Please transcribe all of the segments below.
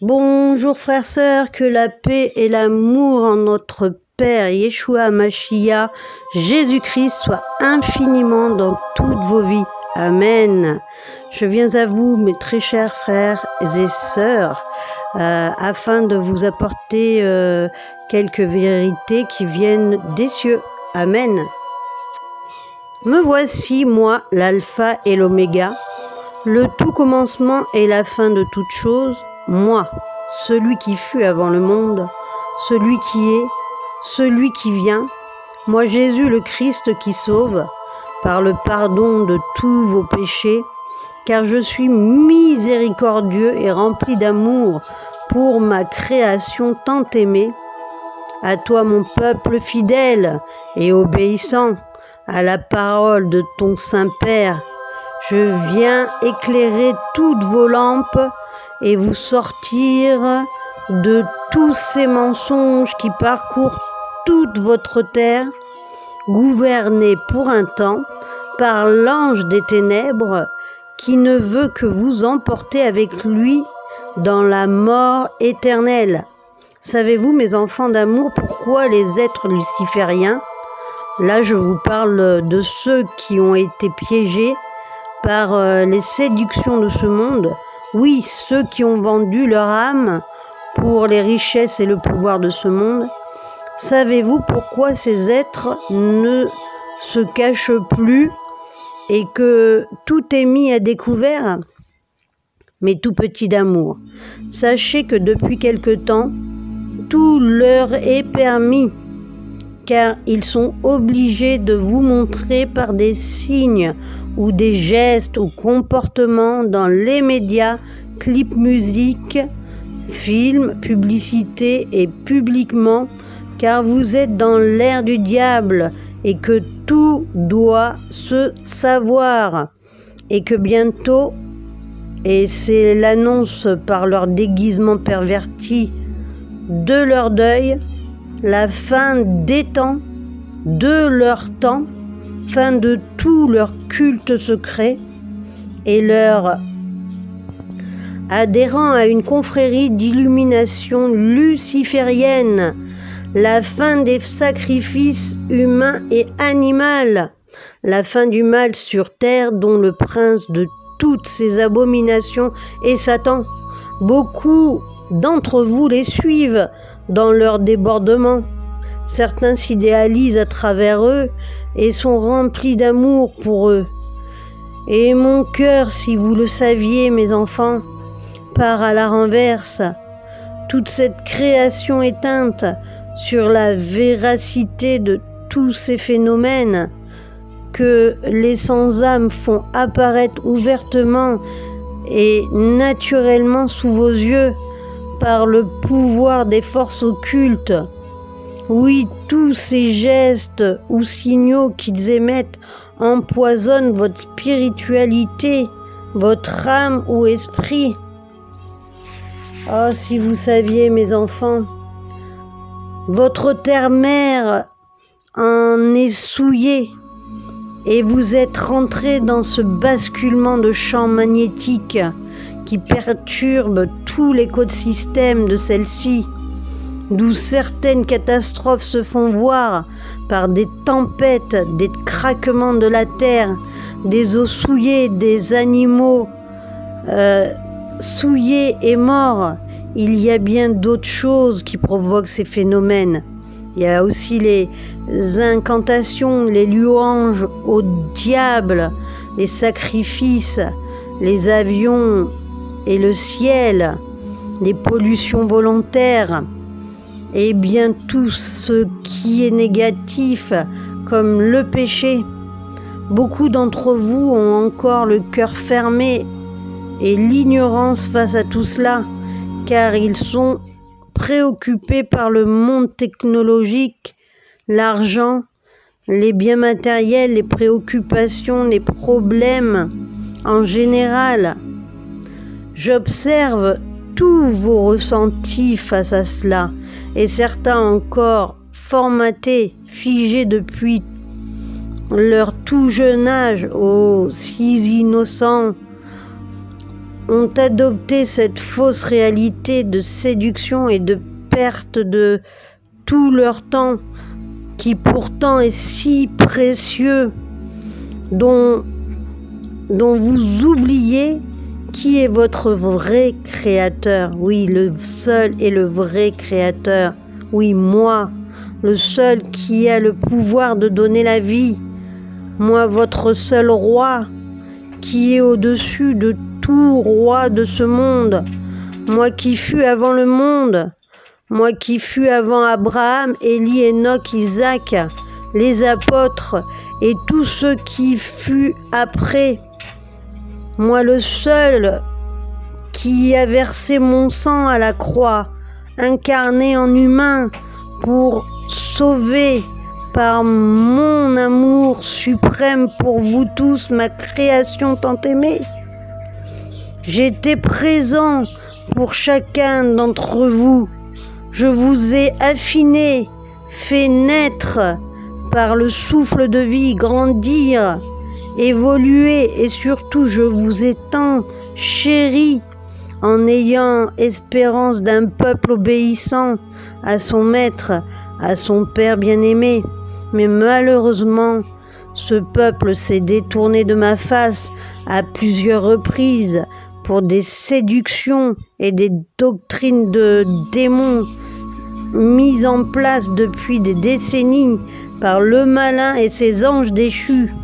Bonjour frères, sœurs, que la paix et l'amour en notre Père Yeshua Mashiach, Jésus-Christ, soient infiniment dans toutes vos vies. Amen. Je viens à vous, mes très chers frères et sœurs, afin de vous apporter quelques vérités qui viennent des cieux. Amen. Me voici, moi, l'alpha et l'oméga, le tout commencement et la fin de toutes choses, moi, celui qui fut avant le monde, celui qui est, celui qui vient, moi Jésus le Christ qui sauve, par le pardon de tous vos péchés, car je suis miséricordieux et rempli d'amour pour ma création tant aimée. À toi mon peuple fidèle et obéissant à la parole de ton Saint-Père, je viens éclairer toutes vos lampes et vous sortir de tous ces mensonges qui parcourent toute votre terre, gouvernés pour un temps par l'ange des ténèbres qui ne veut que vous emporter avec lui dans la mort éternelle. Savez-vous, mes enfants d'amour, pourquoi les êtres lucifériens, là je vous parle de ceux qui ont été piégés par les séductions de ce monde, oui, ceux qui ont vendu leur âme pour les richesses et le pouvoir de ce monde, savez-vous pourquoi ces êtres ne se cachent plus et que tout est mis à découvert? Mes tout petits d'amour, sachez que depuis quelque temps, tout leur est permis, car ils sont obligés de vous montrer par des signes ou des gestes ou comportements dans les médias, clips musique, films, publicités et publiquement, car vous êtes dans l'ère du diable et que tout doit se savoir et que bientôt, et c'est l'annonce par leur déguisement perverti de leur deuil, la fin des temps, de leur temps, fin de tout leur culte secret et leur adhérant à une confrérie d'illumination luciférienne, la fin des sacrifices humains et animaux, la fin du mal sur terre dont le prince de toutes ces abominations est Satan. Beaucoup d'entre vous les suivent dans leur débordement. Certains s'idéalisent à travers eux et sont remplis d'amour pour eux. Et mon cœur, si vous le saviez, mes enfants, part à la renverse. Toute cette création éteinte sur la véracité de tous ces phénomènes que les sans-âme font apparaître ouvertement et naturellement sous vos yeux par le pouvoir des forces occultes. Oui, tous ces gestes ou signaux qu'ils émettent empoisonnent votre spiritualité, votre âme ou esprit. Oh, si vous saviez, mes enfants, votre terre-mère en est souillée et vous êtes rentrés dans ce basculement de champs magnétiques qui perturbe tout l'écosystème de celle-ci, d'où certaines catastrophes se font voir par des tempêtes, des craquements de la terre, des eaux souillées, des animaux souillés et morts. Il y a bien d'autres choses qui provoquent ces phénomènes. Il y a aussi les incantations, les louanges au diable, les sacrifices, les avions et le ciel, les pollutions volontaires, et bien tout ce qui est négatif, comme le péché. Beaucoup d'entre vous ont encore le cœur fermé et l'ignorance face à tout cela, car ils sont préoccupés par le monde technologique, l'argent, les biens matériels, les préoccupations, les problèmes en général. J'observe tous vos ressentis face à cela, et certains encore formatés, figés depuis leur tout jeune âge, oh, si innocents, ont adopté cette fausse réalité de séduction et de perte de tout leur temps, qui pourtant est si précieux, dont vous oubliez qui est votre vrai créateur. Oui, le seul et le vrai créateur. Oui, moi, le seul qui a le pouvoir de donner la vie. Moi, votre seul roi, qui est au-dessus de tout roi de ce monde. Moi qui fus avant le monde. Moi qui fus avant Abraham, Élie, Enoch, Isaac, les apôtres et tous ceux qui fut après. Moi le seul qui a versé mon sang à la croix, incarné en humain pour sauver par mon amour suprême pour vous tous, ma création tant aimée. J'étais présent pour chacun d'entre vous. Je vous ai affiné, fait naître par le souffle de vie, grandir, évoluer et surtout je vous ai tant chéri en ayant espérance d'un peuple obéissant à son maître, à son Père bien-aimé. Mais malheureusement, ce peuple s'est détourné de ma face à plusieurs reprises pour des séductions et des doctrines de démons mises en place depuis des décennies par le malin et ses anges déchus,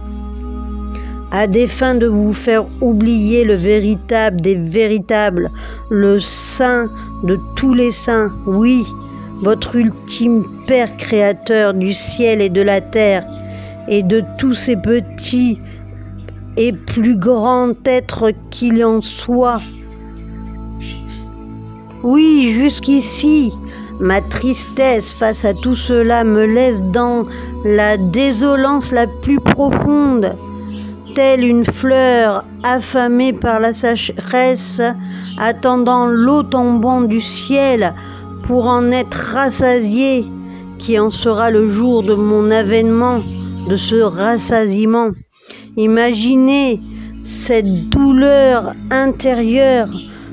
à des fins de vous faire oublier le véritable des véritables, le saint de tous les saints, oui, votre ultime Père créateur du ciel et de la terre, et de tous ces petits et plus grands êtres qu'il en soit. Oui, jusqu'ici, ma tristesse face à tout cela me laisse dans la désolance la plus profonde, telle une fleur affamée par la sécheresse, attendant l'eau tombant du ciel pour en être rassasiée, qui en sera le jour de mon avènement, de ce rassasiement. Imaginez cette douleur intérieure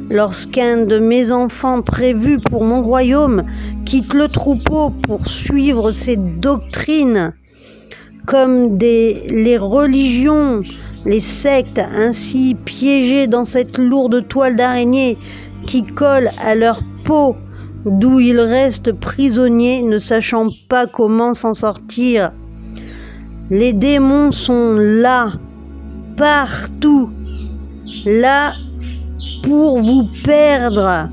lorsqu'un de mes enfants prévus pour mon royaume quitte le troupeau pour suivre ces doctrines, comme les religions, les sectes ainsi piégées dans cette lourde toile d'araignée qui colle à leur peau, d'où ils restent prisonniers, ne sachant pas comment s'en sortir. Les démons sont là, partout, là pour vous perdre.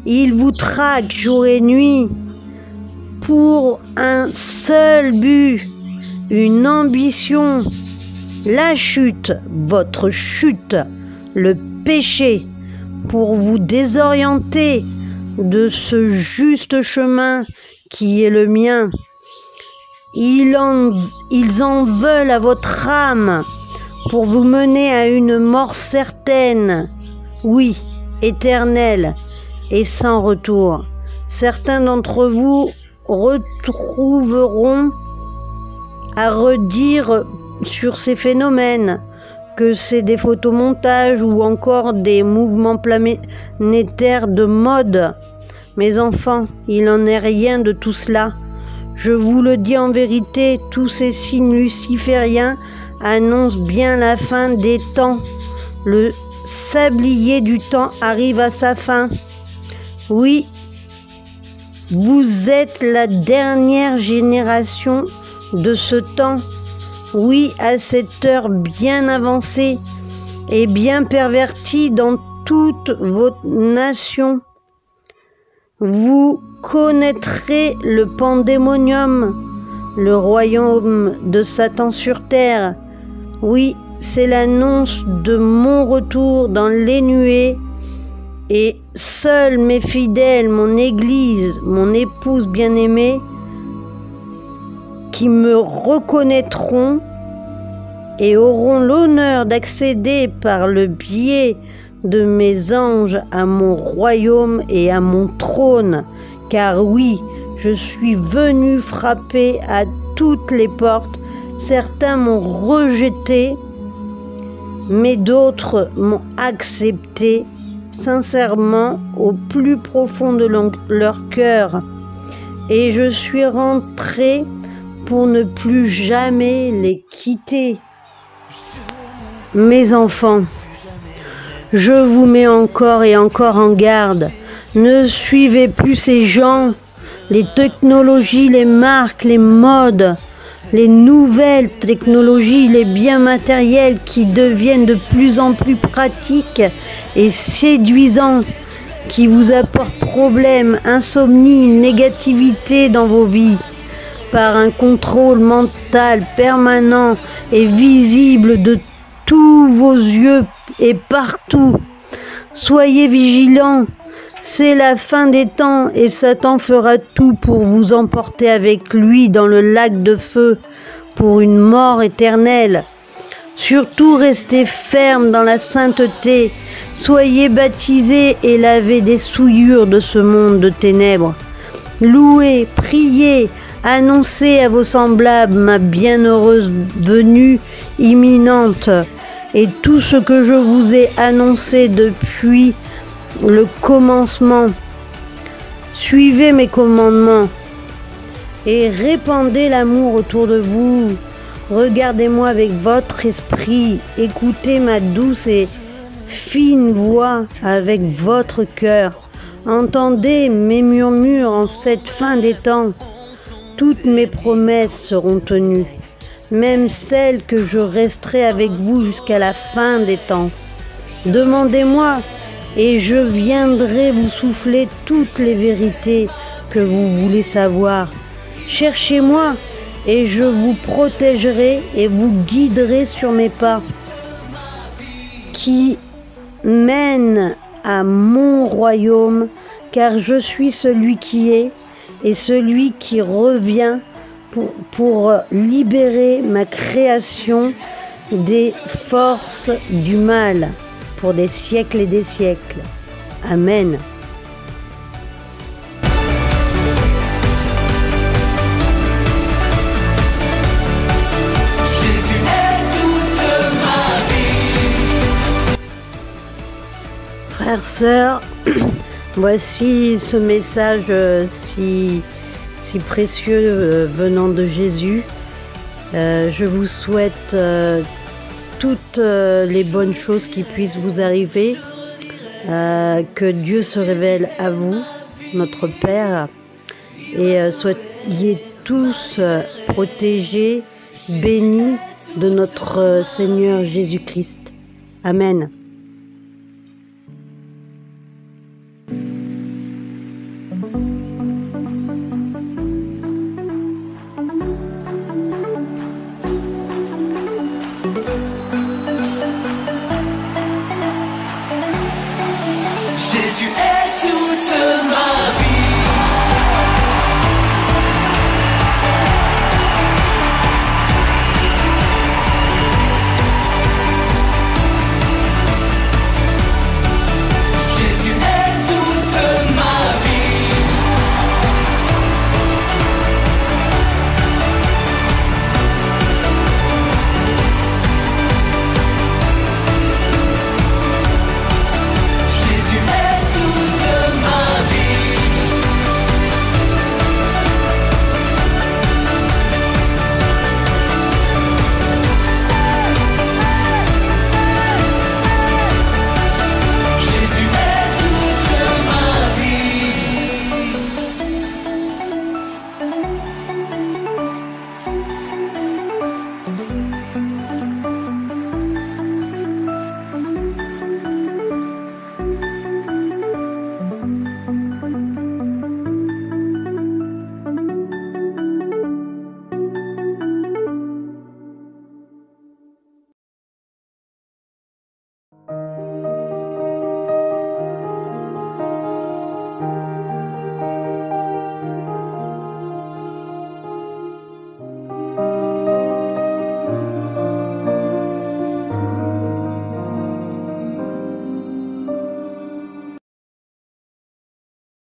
Ils vous traquent jour et nuit pour un seul but, une ambition, la chute, votre chute, le péché, pour vous désorienter de ce juste chemin qui est le mien. Ils en veulent à votre âme pour vous mener à une mort certaine, oui, éternelle et sans retour. Certains d'entre vous retrouveront à redire sur ces phénomènes, que c'est des photomontages ou encore des mouvements planétaires de mode. Mes enfants, il n'en est rien de tout cela. Je vous le dis en vérité, tous ces signes lucifériens annoncent bien la fin des temps. Le sablier du temps arrive à sa fin. Oui, vous êtes la dernière génération de ce temps. Oui, à cette heure bien avancée et bien pervertie dans toute votre nation. Vous connaîtrez le pandémonium, le royaume de Satan sur terre. Oui, c'est l'annonce de mon retour dans les nuées. Et seuls mes fidèles, mon Église, mon épouse bien-aimée, qui me reconnaîtront et auront l'honneur d'accéder par le biais de mes anges à mon royaume et à mon trône, car oui, je suis venu frapper à toutes les portes. Certains m'ont rejeté, mais d'autres m'ont accepté sincèrement au plus profond de leur cœur. Et je suis rentrée pour ne plus jamais les quitter. Mes enfants, je vous mets encore et encore en garde. Ne suivez plus ces gens, les technologies, les marques, les modes, les nouvelles technologies, les biens matériels qui deviennent de plus en plus pratiques et séduisants, qui vous apportent problèmes, insomnie, négativité dans vos vies, par un contrôle mental permanent et visible de tous vos yeux et partout. Soyez vigilants, c'est la fin des temps et Satan fera tout pour vous emporter avec lui dans le lac de feu pour une mort éternelle. Surtout restez fermes dans la sainteté, soyez baptisés et lavés des souillures de ce monde de ténèbres. Louez, priez, annoncez à vos semblables ma bienheureuse venue imminente et tout ce que je vous ai annoncé depuis le commencement. Suivez mes commandements et répandez l'amour autour de vous. Regardez-moi avec votre esprit, écoutez ma douce et fine voix avec votre cœur. Entendez mes murmures en cette fin des temps. Toutes mes promesses seront tenues, même celles que je resterai avec vous jusqu'à la fin des temps. Demandez-moi et je viendrai vous souffler toutes les vérités que vous voulez savoir. Cherchez-moi et je vous protégerai et vous guiderai sur mes pas qui mènent à mon royaume, car je suis celui qui est et celui qui revient pour libérer ma création des forces du mal pour des siècles et des siècles. Amen. Frères, sœurs, voici ce message si précieux venant de Jésus. Je vous souhaite toutes les bonnes choses qui puissent vous arriver. Que Dieu se révèle à vous, notre Père, et soyez tous protégés, bénis de notre Seigneur Jésus-Christ. Amen.